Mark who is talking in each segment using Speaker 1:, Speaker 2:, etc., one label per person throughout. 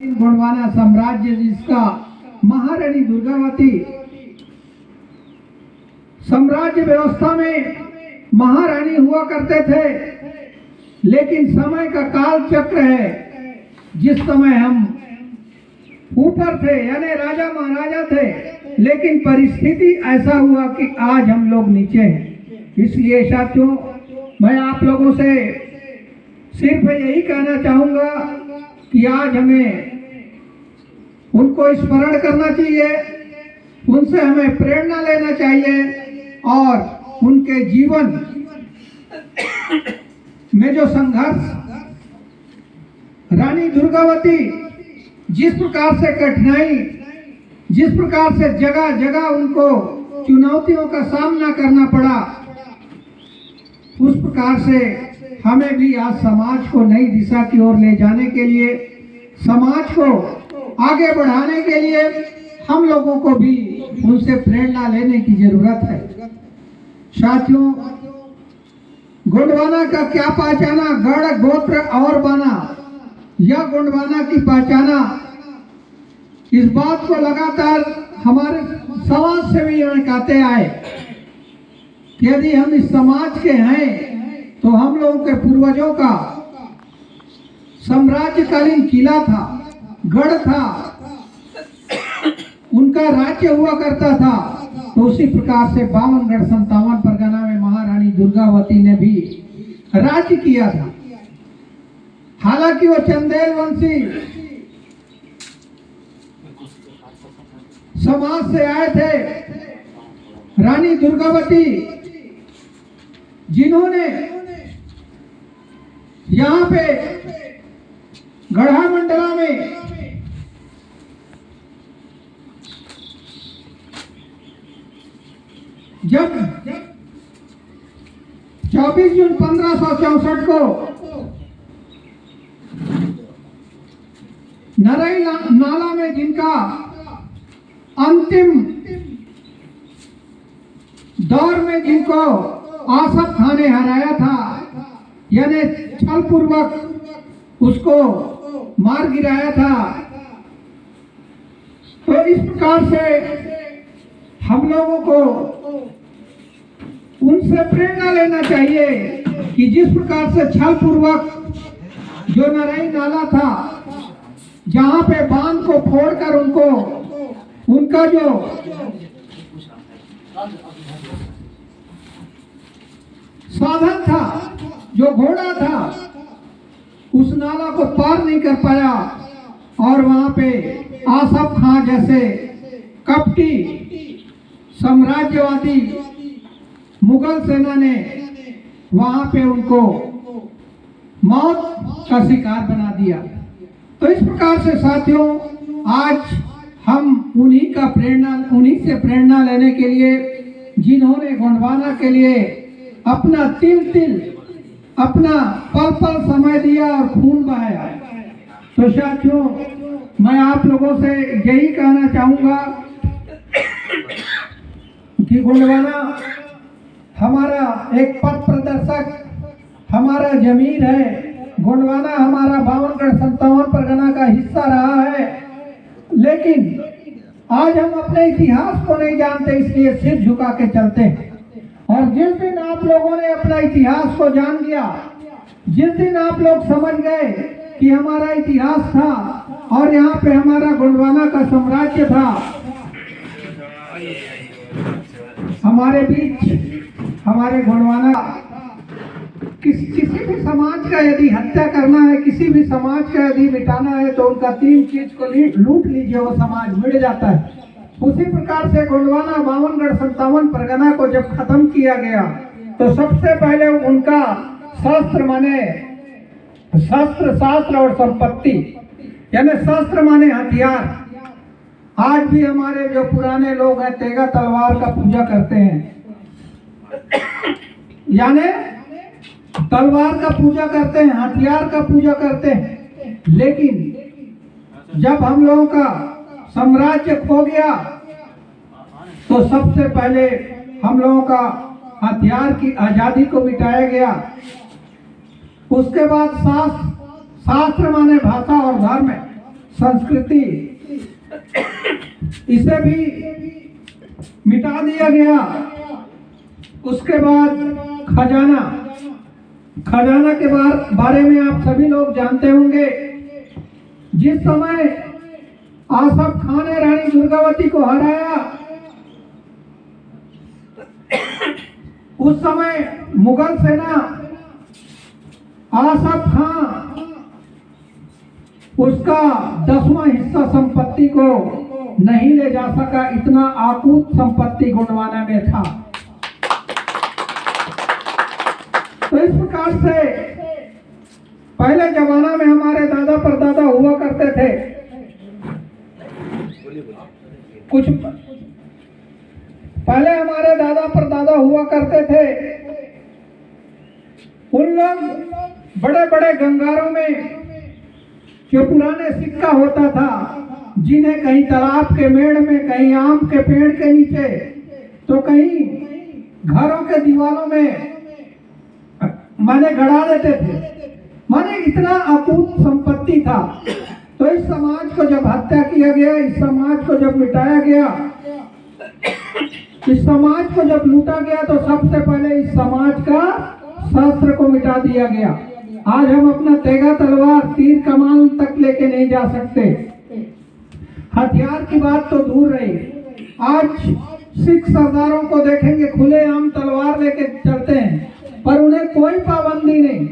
Speaker 1: गोंडवाना साम्राज्य जिसका महारानी दुर्गावती साम्राज्य व्यवस्था में महारानी हुआ करते थे, लेकिन समय का काल चक्र है। जिस समय हम ऊपर थे यानी राजा महाराजा थे, लेकिन परिस्थिति ऐसा हुआ कि आज हम लोग नीचे हैं। इसलिए साथियों, मैं आप लोगों से सिर्फ यही कहना चाहूंगा कि आज हमें उनको स्मरण करना चाहिए, उनसे हमें प्रेरणा लेना चाहिए और उनके जीवन में जो संघर्ष रानी दुर्गावती जिस प्रकार से कठिनाई, जिस प्रकार से जगह जगह उनको चुनौतियों का सामना करना पड़ा, उस प्रकार से हमें भी आज समाज को नई दिशा की ओर ले जाने के लिए, समाज को आगे बढ़ाने के लिए हम लोगों को भी उनसे प्रेरणा लेने की जरूरत है। साथियों, गोंडवाना का क्या पहचाना, गढ़ गोत्र और बाना, यह गोंडवाना की पहचाना, इस बात को लगातार हमारे समाज से भी कहते आए कि यदि हम इस समाज के हैं तो हम लोगों के पूर्वजों का साम्राज्यकालीन किला था, गढ़ था, उनका राज्य हुआ करता था। तो उसी प्रकार से 52 गढ़ 57 परगना में महारानी दुर्गावती ने भी राज्य किया था। हालांकि वो चंदेल वंशी समाज से आए थे। रानी दुर्गावती जिन्होंने यहाँ पे गढ़ा मंडला में जब 24 जून 1564 को नरई नाला में जिनका अंतिम दौर में जिनको आसफ खान ने हराया था, यानी छल पूर्वक उसको मार गिराया था, तो इस प्रकार से हम लोगों को उनसे प्रेरणा लेना चाहिए कि जिस प्रकार से छल पूर्वक जो नरई नाला था, जहां पे बांध को फोड़कर उनको उनका जो साधन था, जो घोड़ा था, उस नाला को पार नहीं कर पाया और वहां पे आसफ खां जैसे कपटी साम्राज्यवादी मुगल सेना ने वहां पे उनको मौत का शिकार बना दिया। तो इस प्रकार से साथियों, आज हम उन्हीं से प्रेरणा लेने के लिए, जिन्होंने गोंडवाना के लिए अपना तिल अपना पल समय दिया और खून बहाया। तो साथियों, मैं आप लोगों से यही कहना चाहूंगा कि गोंडवाना हमारा एक पथ प्रदर्शक, हमारा जमीर है। गोंडवाना हमारा 52 गढ़ 57 परगना का हिस्सा रहा है, लेकिन आज हम अपने इतिहास को नहीं जानते, इसलिए सिर झुका के चलते हैं। और जिस दिन आप लोगों ने अपना इतिहास को जान लिया, जिस दिन आप लोग समझ गए कि हमारा इतिहास था और यहाँ पे हमारा गोंडवाना का साम्राज्य था, हमारे बीच हमारे गोंडवाना किसी भी समाज का यदि हत्या करना है, किसी भी समाज का यदि मिटाना है, तो उनका 3 चीज को लूट लीजिए, वो समाज मिट जाता है। उसी प्रकार से गोंडवाना 52 गढ़ 57 परगना को जब खत्म किया गया, तो सबसे पहले उनका शस्त्र माने शास्त्र और संपत्ति, यानी शस्त्र माने हथियार। आज भी हमारे जो पुराने लोग हैं तेगा तलवार का पूजा करते हैं, यानी तलवार का पूजा करते हैं, हथियार का पूजा करते हैं। लेकिन जब हम लोगों का साम्राज्य खो गया, तो सबसे पहले हम लोगों का हथियार की आजादी को मिटाया गया। उसके बाद शास्त्र माने भाषा और धर्म, संस्कृति, इसे भी मिटा दिया गया। उसके बाद खजाना, खजाना के बारे में आप सभी लोग जानते होंगे। जिस समय आसफ खान ने रानी दुर्गावती को हराया, उस समय मुगल सेना आसफ खान उसका 10वां हिस्सा संपत्ति को नहीं ले जा सका, इतना आकूत संपत्ति गोंडवाना में था। तो इस प्रकार से पहले जमाना में हमारे दादा परदादा हुआ करते थे। कुछ पहले हमारे दादा परदादा हुआ करते थे, उन लोग बड़े बड़े गंगारों में जो पुराने सिक्का होता था, जिन्हें कहीं तालाब के मेड़ में, कहीं आम के पेड़ के नीचे, तो कहीं घरों के दीवारों में माने गड़ा देते थे। माने इतना अकूत संपत्ति था। तो इस समाज को जब हत्या किया गया, इस समाज को जब मिटाया गया, इस समाज को जब लूटा गया, तो सबसे पहले इस समाज का शस्त्र को मिटा दिया गया। आज हम अपना तेगा तलवार तीर कमान तक लेके नहीं जा सकते। हथियार की बात तो दूर रही, आज सिख सरदारों को देखेंगे खुलेआम तलवार लेके चलते हैं, पर उन्हें कोई पाबंदी नहीं।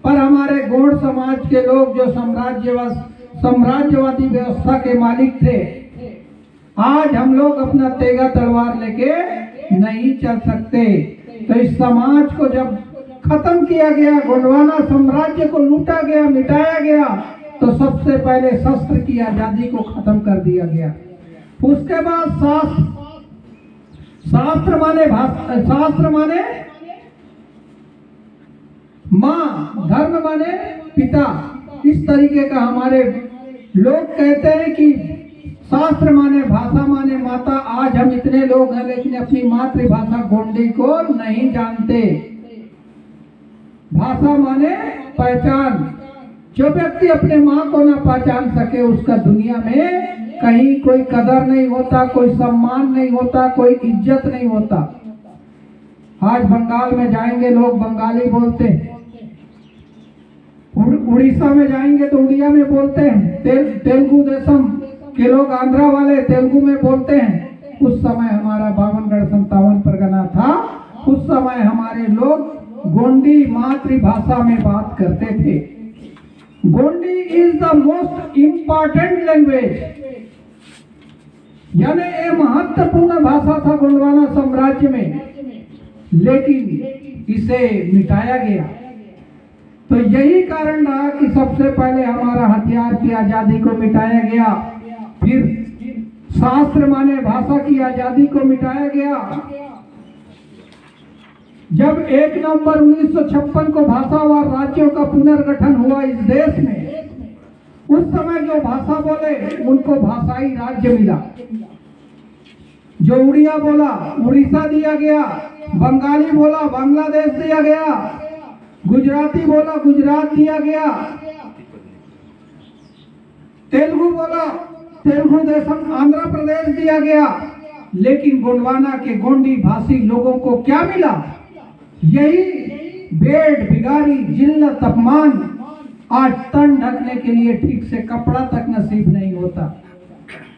Speaker 1: पर हमारे गौड़ समाज के लोग जो साम्राज्यवादी व्यवस्था के मालिक थे, आज हम लोग अपना तेगा तलवार लेके नहीं चल सकते। तो इस समाज को जब खत्म किया गया, गोंडवाना साम्राज्य को लूटा गया, मिटाया गया, तो सबसे पहले शस्त्र की आजादी को खत्म कर दिया गया। उसके बाद शास्त्र माने माँ, धर्म माने पिता। इस तरीके का हमारे लोग कहते हैं कि शास्त्र माने भाषा माने माता। आज हम इतने लोग हैं लेकिन अपनी मातृभाषा गोंडी को नहीं जानते। भाषा माने पहचान। जो व्यक्ति अपने माँ को ना पहचान सके, उसका दुनिया में कहीं कोई कदर नहीं होता, कोई सम्मान नहीं होता, कोई इज्जत नहीं होता। आज बंगाल में जाएंगे लोग बंगाली बोलते हैं, उड़ीसा में जाएंगे तो उड़िया में बोलते हैं, तेलुगु देशम के लोग आंध्रा वाले तेलुगु में बोलते हैं। उस समय हमारा 52गढ़ 57 परगना था, उस समय हमारे लोग गोंडी मातृभाषा में बात करते थे। Gondi is the most important language, यानी ये महत्वपूर्ण भाषा था गोंडवाना साम्राज्य में, लेकिन इसे मिटाया गया। तो यही कारण रहा कि सबसे पहले हमारा हथियार की आजादी को मिटाया गया, फिर शास्त्र माने भाषा की आजादी को मिटाया गया। जब 1 नवंबर 1956 को भाषावार राज्यों का पुनर्गठन हुआ इस देश में, उस समय जो भाषा बोले उनको भाषाई राज्य मिला। जो उड़िया बोला उड़ीसा दिया गया, बंगाली बोला बांग्लादेश दिया गया, गुजराती बोला गुजरात दिया गया, तेलुगु बोला तेलुगु देशम आंध्र प्रदेश दिया गया। लेकिन गोंडवाना के गोंडी भाषी लोगों को क्या मिला? यही बेड बिगारी जिल्लत अपमान। आज तन ढकने के लिए ठीक से कपड़ा तक नसीब नहीं होता।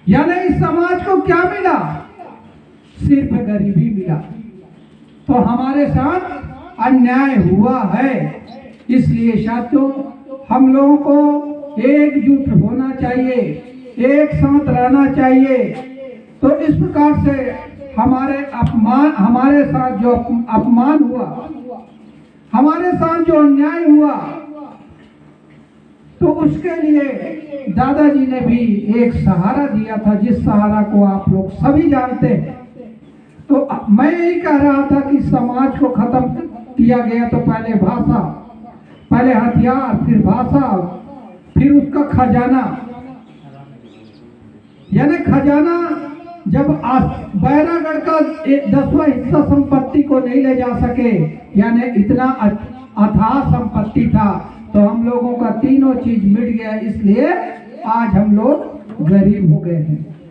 Speaker 1: यानी इस समाज को क्या मिला? सिर्फ गरीबी मिला। तो हमारे साथ अन्याय हुआ है। इसलिए साथियों, हम लोगों को एकजुट होना चाहिए, एक साथ रहना चाहिए। तो इस प्रकार से हमारे साथ जो अपमान हुआ, हमारे साथ जो अन्याय हुआ, तो उसके लिए दादाजी ने भी एक सहारा दिया था, जिस सहारा को आप लोग सभी जानते हैं। तो मैं यही कह रहा था कि समाज को खत्म किया गया तो पहले भाषा, पहले हथियार, फिर भाषा, फिर उसका खजाना। यानी खजाना जब बैरागढ़ का 10वां हिस्सा संपत्ति को नहीं ले जा सके, यानी इतना अथाह संपत्ति था, तो हम लोगों का तीनों चीज मिट गया। इसलिए आज हम लोग गरीब हो गए हैं।